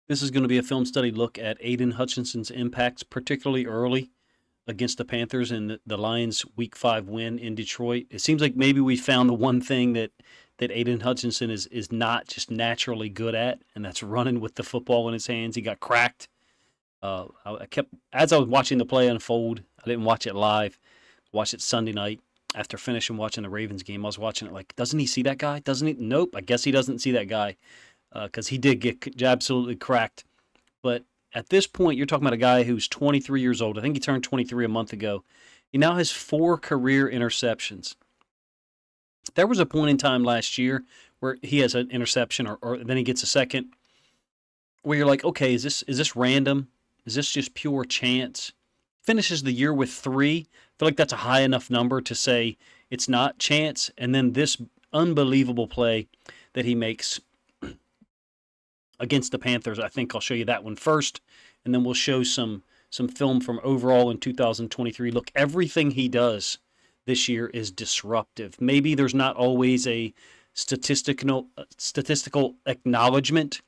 This is going to be a film study look at Aidan Hutchinson's impacts, particularly early against the Panthers and the Lions' Week 5 win in Detroit. It seems like maybe we found the one thing that Aidan Hutchinson is not just naturally good at, and that's running with the football in his hands. He got cracked. I kept as I was watching the play unfold. I didn't watch it live. Watched it Sunday night after finishing watching the Ravens game. I was watching it like, doesn't he see that guy? Doesn't he? Nope. I guess he doesn't see that guy because he did get absolutely cracked. But at this point, you're talking about a guy who's 23 years old. I think he turned 23 a month ago. He now has 4 career interceptions. There was a point in time last year where he has an interception or then he gets a second where you're like, okay, is this random? Is this just pure chance? Finishes the year with 3. I feel like that's a high enough number to say it's not chance. And then this unbelievable play that he makes against the Panthers. I think I'll show you that one first, and then we'll show some film from overall in 2023. Look, everything he does this year is disruptive. Maybe there's not always a statistical acknowledgement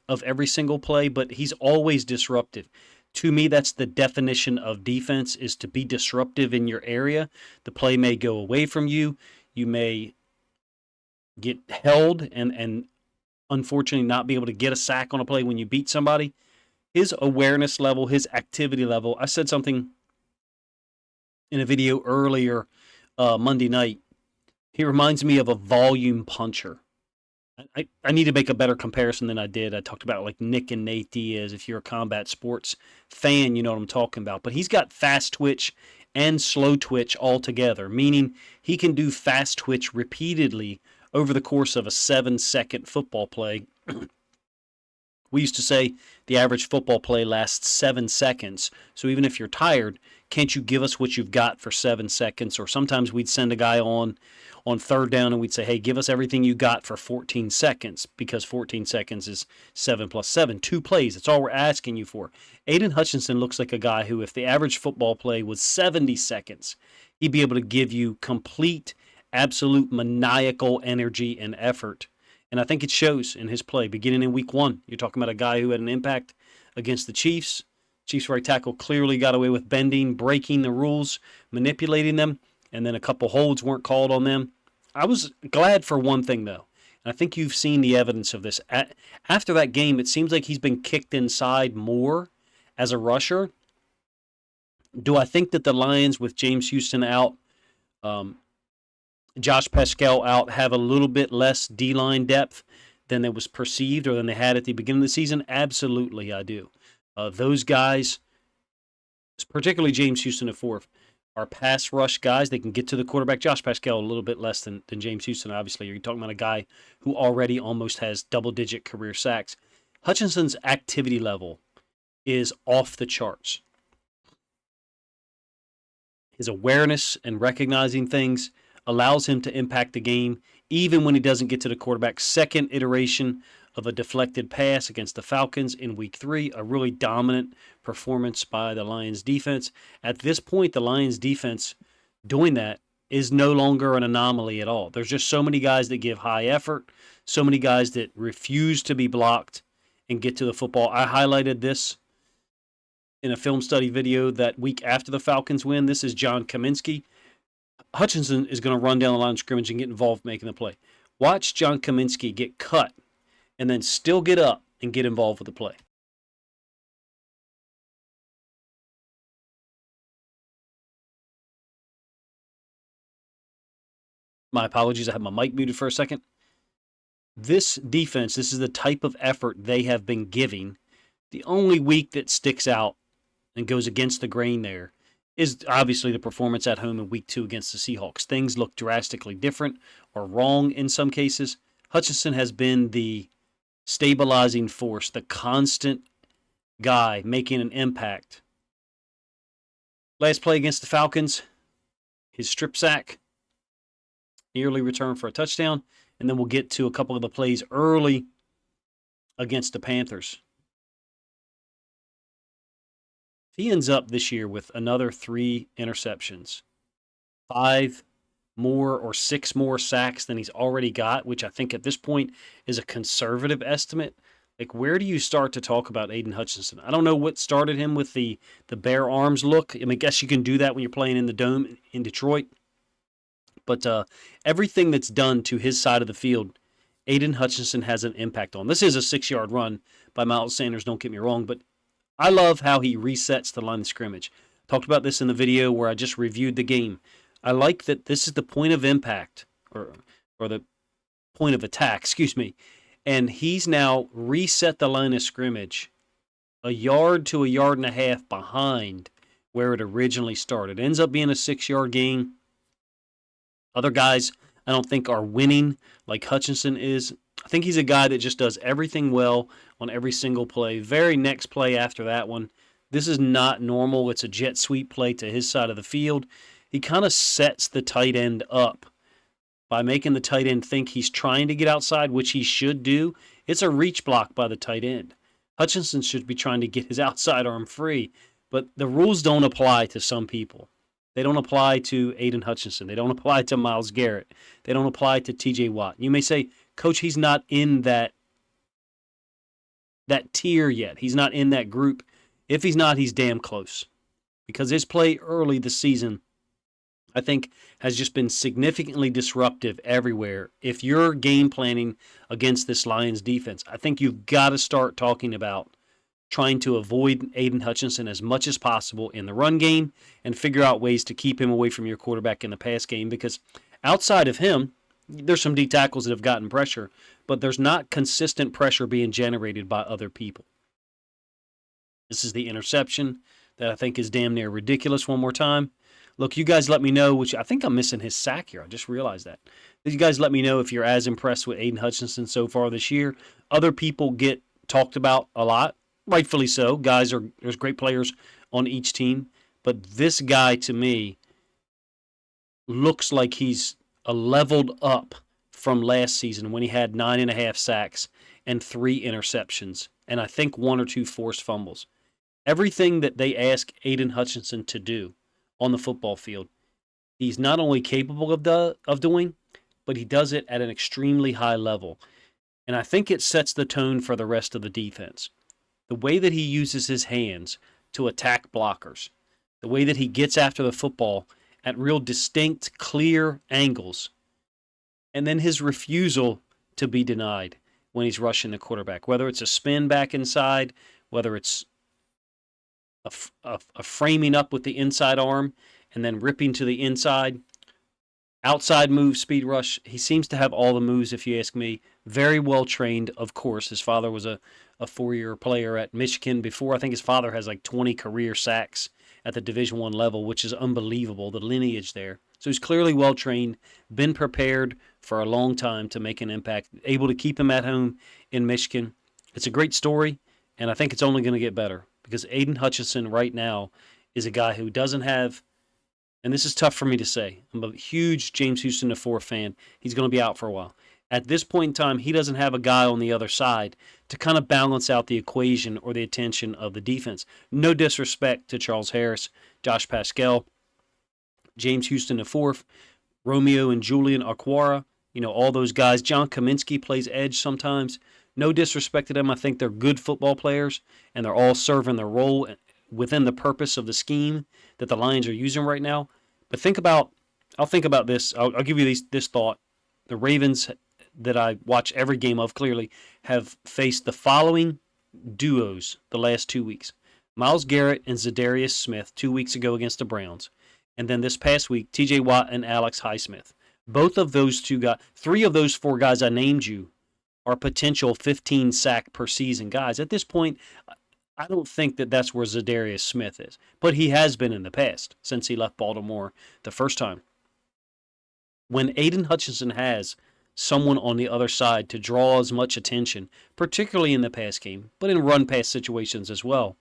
of every single play, but he's always disruptive. To me, that's the definition of defense, is to be disruptive in your area. The play may go away from you. You may get held and unfortunately not be able to get a sack on a play when you beat somebody. His awareness level, his activity level. I said something in a video earlier Monday night. He reminds me of a volume puncher. I need to make a better comparison than I did. I talked about like Nick and Nate Diaz. If you're a combat sports fan, you know what I'm talking about. But he's got fast twitch and slow twitch all together, meaning he can do fast twitch repeatedly over the course of a 7-second football play. We used to say the average football play lasts 7 seconds. So even if you're tired, can't you give us what you've got for 7 seconds? Or sometimes we'd send a guy on third down and we'd say, hey, give us everything you got for 14 seconds, because 14 seconds is 7 plus 7, 2 plays. That's all we're asking you for. Aidan Hutchinson looks like a guy who, if the average football play was 70 seconds, he'd be able to give you complete, absolute maniacal energy and effort. And I think it shows in his play. Beginning in week 1, you're talking about a guy who had an impact against the Chiefs. Chiefs right tackle clearly got away with bending, breaking the rules, manipulating them, and then a couple holds weren't called on them. I was glad for one thing, though, and I think you've seen the evidence of this. After that game, it seems like he's been kicked inside more as a rusher. Do I think that the Lions, with James Houston out, Josh Pascal out, have a little bit less D-line depth than it was perceived or than they had at the beginning of the season? Absolutely, I do. Those guys, particularly James Houston at 4, are pass rush guys. They can get to the quarterback. Josh Pascal a little bit less than James Houston, obviously. You're talking about a guy who already almost has double-digit career sacks. Hutchinson's activity level is off the charts. His awareness and recognizing things allows him to impact the game even when he doesn't get to the quarterback. Second iteration of a deflected pass against the Falcons in week 3, a really dominant performance by the Lions defense. At this point, the Lions defense doing that is no longer an anomaly at all. There's just so many guys that give high effort, so many guys that refuse to be blocked and get to the football. I highlighted this in a film study video that week after the Falcons win. This is John Kaminsky. Hutchinson is going to run down the line of scrimmage and get involved making the play. Watch John Kaminsky get cut and then still get up and get involved with the play. My apologies, I had my mic muted for a second. This defense, this is the type of effort they have been giving. The only week that sticks out and goes against the grain there is obviously the performance at home in week 2 against the Seahawks. Things look drastically different or wrong in some cases. Hutchinson has been the stabilizing force, the constant guy making an impact. Last play against the Falcons, his strip sack, nearly return for a touchdown, and then we'll get to a couple of the plays early against the Panthers. If he ends up this year with another 3 interceptions, 5 more or 6 more sacks than he's already got, which I think at this point is a conservative estimate. Like, where do you start to talk about Aidan Hutchinson? I don't know what started him with the bare arms look. I mean, I guess you can do that when you're playing in the Dome in Detroit. But everything that's done to his side of the field, Aidan Hutchinson has an impact on. This is a 6-yard run by Miles Sanders, don't get me wrong, but I love how he resets the line of scrimmage. Talked about this in the video where I just reviewed the game. I like that this is the point of impact, or the point of attack, excuse me, and he's now reset the line of scrimmage a yard to a yard and a half behind where it originally started. It ends up being a 6-yard gain. Other guys I don't think are winning like Hutchinson is. I think he's a guy that just does everything well on every single play. Very next play after that one, this is not normal. It's a jet sweep play to his side of the field. He kind of sets the tight end up by making the tight end think he's trying to get outside, which he should do. It's a reach block by the tight end. Hutchinson should be trying to get his outside arm free, but the rules don't apply to some people. They don't apply to Aidan Hutchinson. They don't apply to Myles Garrett. They don't apply to TJ Watt. You may say, Coach, he's not in that tier yet. He's not in that group. If he's not, he's damn close. Because his play early this season, I think, has just been significantly disruptive everywhere. If you're game planning against this Lions defense, I think you've got to start talking about trying to avoid Aidan Hutchinson as much as possible in the run game and figure out ways to keep him away from your quarterback in the pass game, because outside of him, there's some D tackles that have gotten pressure, but there's not consistent pressure being generated by other people. This is the interception that I think is damn near ridiculous. One more time. Look, you guys let me know, which I think I'm missing his sack here. I just realized that. You guys let me know if you're as impressed with Aidan Hutchinson so far this year. Other people get talked about a lot. Rightfully so. There's great players on each team. But this guy, to me, looks like he's a leveled up from last season when he had 9.5 sacks and 3 interceptions, and I think 1 or 2 forced fumbles. Everything that they ask Aidan Hutchinson to do on the football field, he's not only capable of doing, but he does it at an extremely high level. And I think it sets the tone for the rest of the defense. The way that he uses his hands to attack blockers, the way that he gets after the football at real distinct, clear angles, and then his refusal to be denied when he's rushing the quarterback, whether it's a spin back inside, whether it's a framing up with the inside arm and then ripping to the inside, outside move, speed rush. He seems to have all the moves, if you ask me. Very well trained, of course. His father was a 4-year player at Michigan before. I think his father has like 20 career sacks at the Division I level, which is unbelievable, the lineage there. So he's clearly well trained, been prepared for a long time to make an impact, able to keep him at home in Michigan. It's a great story, and I think it's only going to get better because Aidan Hutchinson right now is a guy who doesn't have, and this is tough for me to say, I'm a huge James Houston IV fan. He's going to be out for a while. At this point in time, he doesn't have a guy on the other side to kind of balance out the equation or the attention of the defense. No disrespect to Charles Harris, Josh Pascal, James Houston IV, Romeo and Julian Okwara, all those guys. John Kaminsky plays edge sometimes. No disrespect to them. I think they're good football players, and they're all serving their role within the purpose of the scheme that the Lions are using right now. But I'll think about this. I'll give you this thought. The Ravens, that I watch every game of clearly, have faced the following duos the last 2 weeks. Myles Garrett and Zadarius Smith 2 weeks ago against the Browns. And then this past week, TJ Watt and Alex Highsmith. Both of those two guys, 3 of those 4 guys I named you, are potential 15 sack per season guys. At this point, I don't think that that's where Zadarius Smith is. But he has been in the past since he left Baltimore the first time. When Aidan Hutchinson has someone on the other side to draw as much attention, particularly in the pass game, but in run-pass situations as well,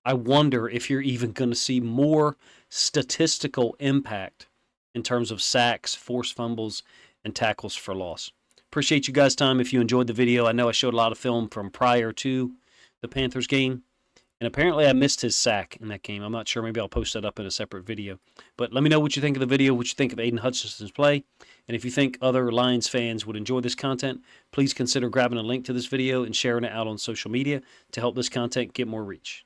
I wonder if you're even going to see more statistical impact in terms of sacks, forced fumbles, and tackles for loss. Appreciate you guys' time. If you enjoyed the video, I know I showed a lot of film from prior to the Panthers game. And apparently I missed his sack in that game. I'm not sure. Maybe I'll post that up in a separate video. But let me know what you think of the video, what you think of Aidan Hutchinson's play. And if you think other Lions fans would enjoy this content, please consider grabbing a link to this video and sharing it out on social media to help this content get more reach.